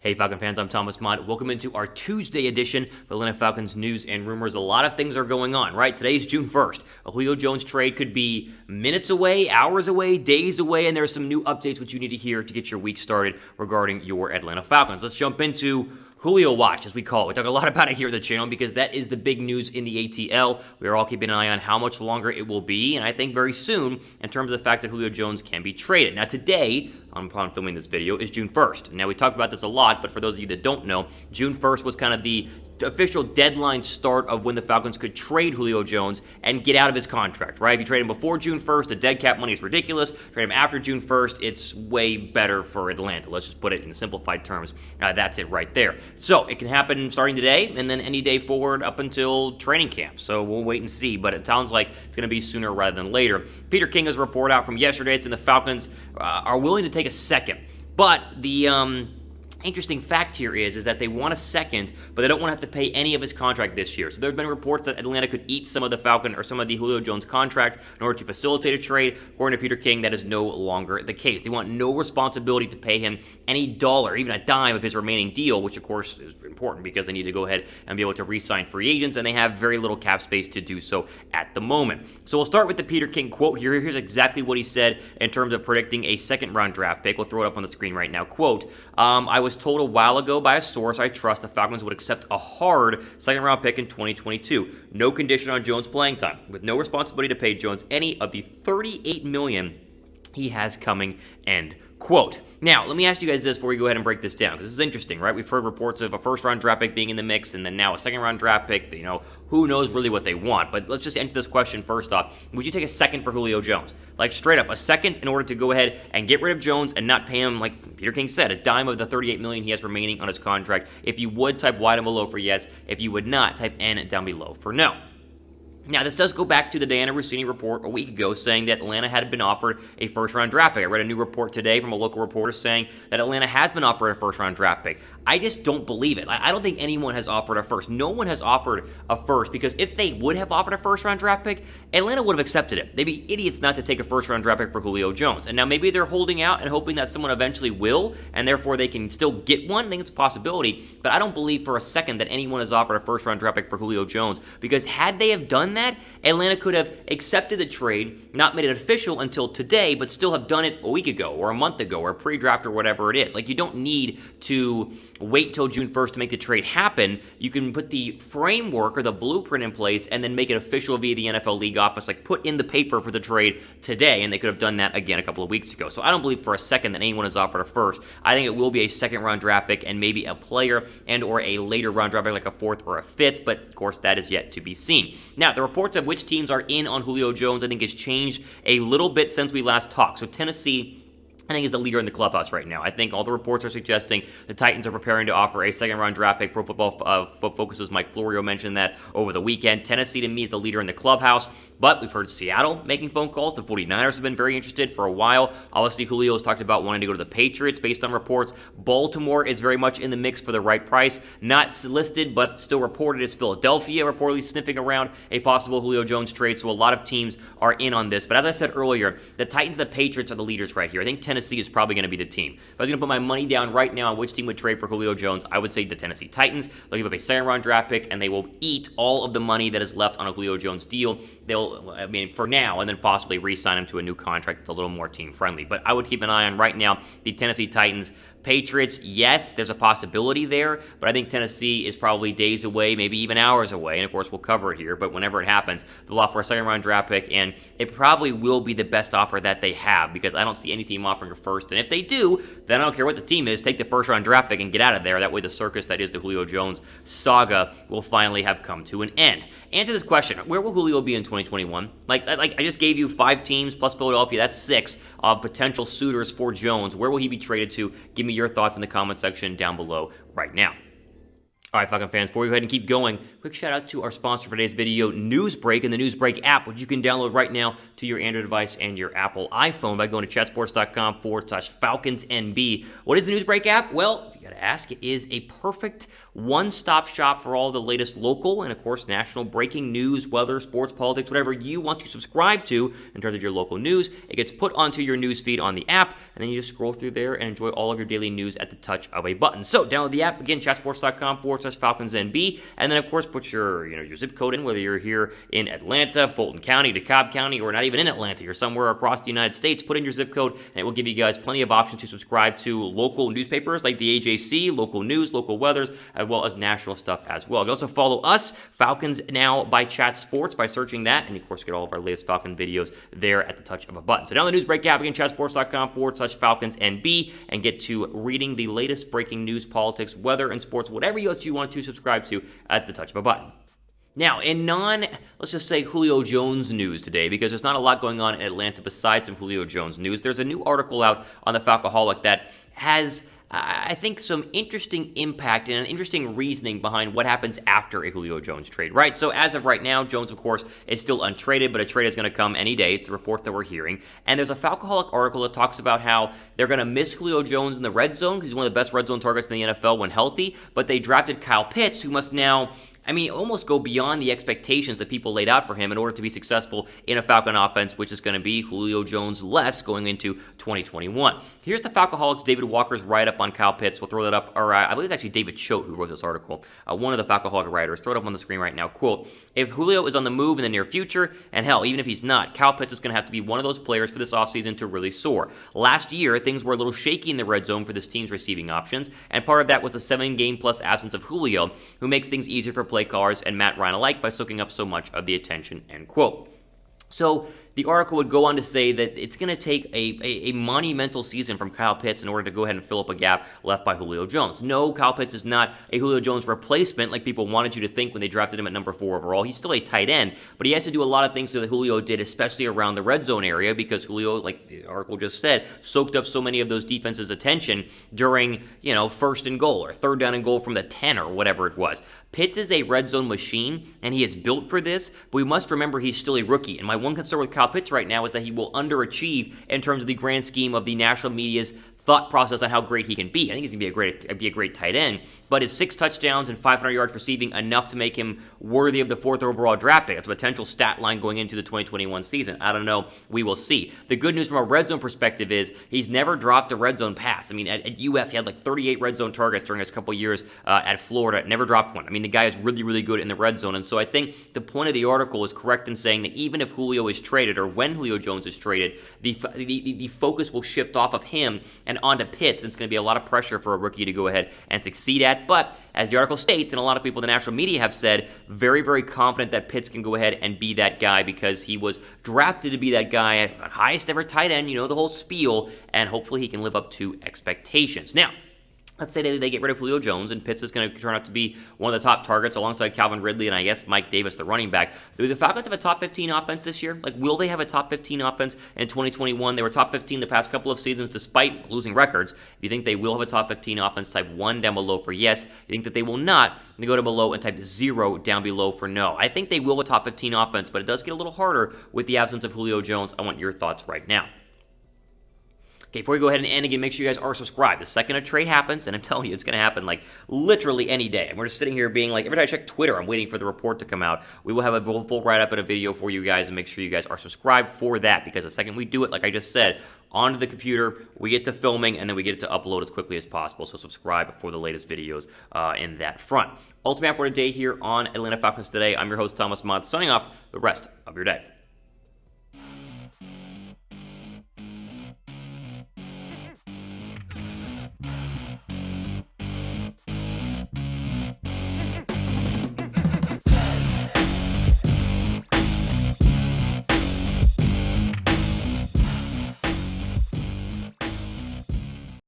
Hey Falcon fans, I'm Thomas Mott. Welcome into our Tuesday edition of Atlanta Falcons news and rumors. A lot of things are going on, right? Today's June 1st. A Julio Jones trade could be minutes away, hours away, days away, and there's some new updates which you need to hear to get your week started regarding your Atlanta Falcons. Let's jump into Julio Watch, as we call it. We talk a lot about it here on the channel because that is the big news in the ATL. We are all keeping an eye on how much longer it will be, and I think very soon in terms of the fact that Julio Jones can be traded. Now today, upon filming this video, is June 1st. Now we talked about this a lot, but for those of you that don't know, June 1st was kind of the official deadline start of when the Falcons could trade Julio Jones and get out of his contract, right? If you trade him before June 1st, the dead cap money is ridiculous. Trade him after June 1st, it's way better for Atlanta. Let's just put it in simplified terms. That's it right there. So it can happen starting today and then any day forward up until training camp. So we'll wait and see, but it sounds like it's going to be sooner rather than later. Peter King has a report out from yesterday saying the Falcons are willing to take a second. But the interesting fact here is that they want a second, but they don't want to have to pay any of his contract this year. So there have been reports that Atlanta could eat some of the Falcon or some of the Julio Jones contract in order to facilitate a trade. According to Peter King, that is no longer the case. They want no responsibility to pay him any dollar, even a dime of his remaining deal, which of course is important because they need to go ahead and be able to re-sign free agents, and they have very little cap space to do so at the moment. So we'll start with the Peter King quote here. Here's exactly what he said in terms of predicting a second-round draft pick. We'll throw it up on the screen right now. Quote, I was told a while ago by a source I trust the Falcons would accept a hard second-round pick in 2022. No condition on Jones' playing time, with no responsibility to pay Jones any of the $38 million he has coming, end quote. Now, let me ask you guys this before we go ahead and break this down, because this is interesting, right? We've heard reports of a first-round draft pick being in the mix, and then now a second-round draft pick. You know, who knows really what they want? But let's just answer this question first off. Would you take a second for Julio Jones? Like, straight up, a second in order to go ahead and get rid of Jones and not pay him, like Peter King said, a dime of the $38 million he has remaining on his contract? If you would, type wide and below for yes. If you would not, type N down below for no. Now, this does go back to the Diana Rossini report a week ago saying that Atlanta had been offered a first-round draft pick. I read a new report today from a local reporter saying that Atlanta has been offered a first-round draft pick. I just don't believe it. I don't think anyone has offered a first. No one has offered a first, because if they would have offered a first-round draft pick, Atlanta would have accepted it. They'd be idiots not to take a first-round draft pick for Julio Jones. And now maybe they're holding out and hoping that someone eventually will, and therefore they can still get one. I think it's a possibility, but I don't believe for a second that anyone has offered a first-round draft pick for Julio Jones, because had they have done that, Atlanta could have accepted the trade, not made it official until today, but still have done it a week ago or a month ago or pre-draft or whatever it is. Like, you don't need to wait till June 1st to make the trade happen. You can put the framework or the blueprint in place and then make it official via the NFL league office, like put in the paper for the trade today, and they could have done that again a couple of weeks ago. So I don't believe for a second that anyone has offered a first. I think it will be a second-round draft pick and maybe a player and or a later-round draft pick like a fourth or a fifth, but of course that is yet to be seen. Now, the reports of which teams are in on Julio Jones, I think, has changed a little bit since we last talked. So Tennessee, I think, is the leader in the clubhouse right now. I think all the reports are suggesting the Titans are preparing to offer a second-round draft pick. Pro Football Focus's Mike Florio mentioned that over the weekend. Tennessee, to me, is the leader in the clubhouse, but we've heard Seattle making phone calls. The 49ers have been very interested for a while. Obviously, Julio has talked about wanting to go to the Patriots based on reports. Baltimore is very much in the mix for the right price. Not listed, but still reported as Philadelphia, reportedly sniffing around a possible Julio Jones trade, so a lot of teams are in on this. But as I said earlier, the Titans and the Patriots are the leaders right here. I think Tennessee is probably going to be the team. If I was going to put my money down right now on which team would trade for Julio Jones, I would say the Tennessee Titans. They'll give up a second-round draft pick, and they will eat all of the money that is left on a Julio Jones deal. They'll, for now, and then possibly re-sign him to a new contract that's a little more team-friendly. But I would keep an eye on right now the Tennessee Titans. Patriots, yes, there's a possibility there, but I think Tennessee is probably days away, maybe even hours away, and of course we'll cover it here, but whenever it happens, they'll offer a second-round draft pick, and it probably will be the best offer that they have, because I don't see any team offering a first, and if they do, then I don't care what the team is, take the first-round draft pick and get out of there. That way the circus that is the Julio Jones saga will finally have come to an end. Answer this question: where will Julio be in 2021? Like I just gave you 5 teams plus Philadelphia, that's 6 of potential suitors for Jones. Where will he be traded to? Give me your thoughts in the comment section down below right now. All right, Falcon fans, before we go ahead and keep going, quick shout out to our sponsor for today's video, Newsbreak, and the Newsbreak app, which you can download right now to your Android device and your Apple iPhone by going to chatsports.com/FalconsNB. What is the Newsbreak app? Well, if you got to ask, it is a perfect one-stop shop for all the latest local and, of course, national breaking news, weather, sports, politics, whatever you want to subscribe to in terms of your local news. It gets put onto your news feed on the app, and then you just scroll through there and enjoy all of your daily news at the touch of a button. So download the app, again, chatsports.com/FalconsNB, and then, of course, put your zip code in, whether you're here in Atlanta, Fulton County, DeKalb County, or not even in Atlanta. You're somewhere across the United States. Put in your zip code, and it will give you guys plenty of options to subscribe to local newspapers like the AJC, local news, local weathers, as well as national stuff as well. You can also follow us, Falcons Now by Chat Sports, by searching that, and of course get all of our latest Falcon videos there at the touch of a button. So down the News Break app, again, chatsports.com/FalconsNB, and get to reading the latest breaking news, politics, weather, and sports, whatever else you want to subscribe to at the touch of a button. Now, in let's just say Julio Jones news today, because there's not a lot going on in Atlanta besides some Julio Jones news, there's a new article out on the Falcoholic that has, I think, some interesting impact and an interesting reasoning behind what happens after a Julio Jones trade, right? So as of right now, Jones, of course, is still untraded, but a trade is going to come any day. It's the reports that we're hearing. And there's a Falcoholic article that talks about how they're going to miss Julio Jones in the red zone because he's one of the best red zone targets in the NFL when healthy, but they drafted Kyle Pitts, who must now, almost go beyond the expectations that people laid out for him in order to be successful in a Falcon offense, which is going to be Julio Jones less going into 2021. Here's the Falcoholics' David Walker's write-up on Kyle Pitts. We'll throw that up, or I believe it's actually David Choate who wrote this article, one of the Falcoholic writers. Throw it up on the screen right now. Quote, "If Julio is on the move in the near future, and hell, even if he's not, Kyle Pitts is going to have to be one of those players for this offseason to really soar. Last year, things were a little shaky in the red zone for this team's receiving options, and part of that was the 7-game-plus absence of Julio, who makes things easier for play callers and Matt Ryan alike by soaking up so much of the attention," end quote. So the article would go on to say that it's going to take a monumental season from Kyle Pitts in order to go ahead and fill up a gap left by Julio Jones. No, Kyle Pitts is not a Julio Jones replacement like people wanted you to think when they drafted him at number 4 overall. He's still a tight end, but he has to do a lot of things that Julio did, especially around the red zone area, because Julio, like the article just said, soaked up so many of those defenses' attention during, first and goal or third down and goal from the 10 or whatever it was. Pitts is a red zone machine, and he is built for this, but we must remember he's still a rookie. And my one concern with Kyle Pitts right now is that he will underachieve in terms of the grand scheme of the national media's thought process on how great he can be. I think he's going to be a great tight end, but is 6 touchdowns and 500 yards receiving enough to make him worthy of the 4th overall draft pick? It's a potential stat line going into the 2021 season. I don't know. We will see. The good news from a red zone perspective is he's never dropped a red zone pass. At UF, he had like 38 red zone targets during his couple years at Florida. Never dropped one. The guy is really, really good in the red zone, and so I think the point of the article is correct in saying that even if Julio is traded or when Julio Jones is traded, the focus will shift off of him and onto Pitts, and it's going to be a lot of pressure for a rookie to go ahead and succeed at. But as the article states, and a lot of people in the national media have said, very, very confident that Pitts can go ahead and be that guy because he was drafted to be that guy at highest ever tight end, the whole spiel, and hopefully he can live up to expectations. Now, let's say they get rid of Julio Jones, and Pitts is going to turn out to be one of the top targets alongside Calvin Ridley and I guess Mike Davis, the running back. Do the Falcons have a top 15 offense this year? Will they have a top 15 offense in 2021? They were top 15 the past couple of seasons despite losing records. If you think they will have a top 15 offense, type 1 down below for yes. If you think that they will not, then go to below and type 0 down below for no. I think they will have a top 15 offense, but it does get a little harder with the absence of Julio Jones. I want your thoughts right now. Okay, before we go ahead and end again, make sure you guys are subscribed. The second a trade happens, and I'm telling you, it's going to happen literally any day. And we're just sitting here being every time I check Twitter, I'm waiting for the report to come out. We will have a full write-up and a video for you guys, and make sure you guys are subscribed for that, because the second we do it, like I just said, onto the computer, we get to filming, and then we get it to upload as quickly as possible. So subscribe for the latest videos in that front. Ultimate for today here on Atlanta Falcons Today. I'm your host, Thomas Mott, signing off the rest of your day.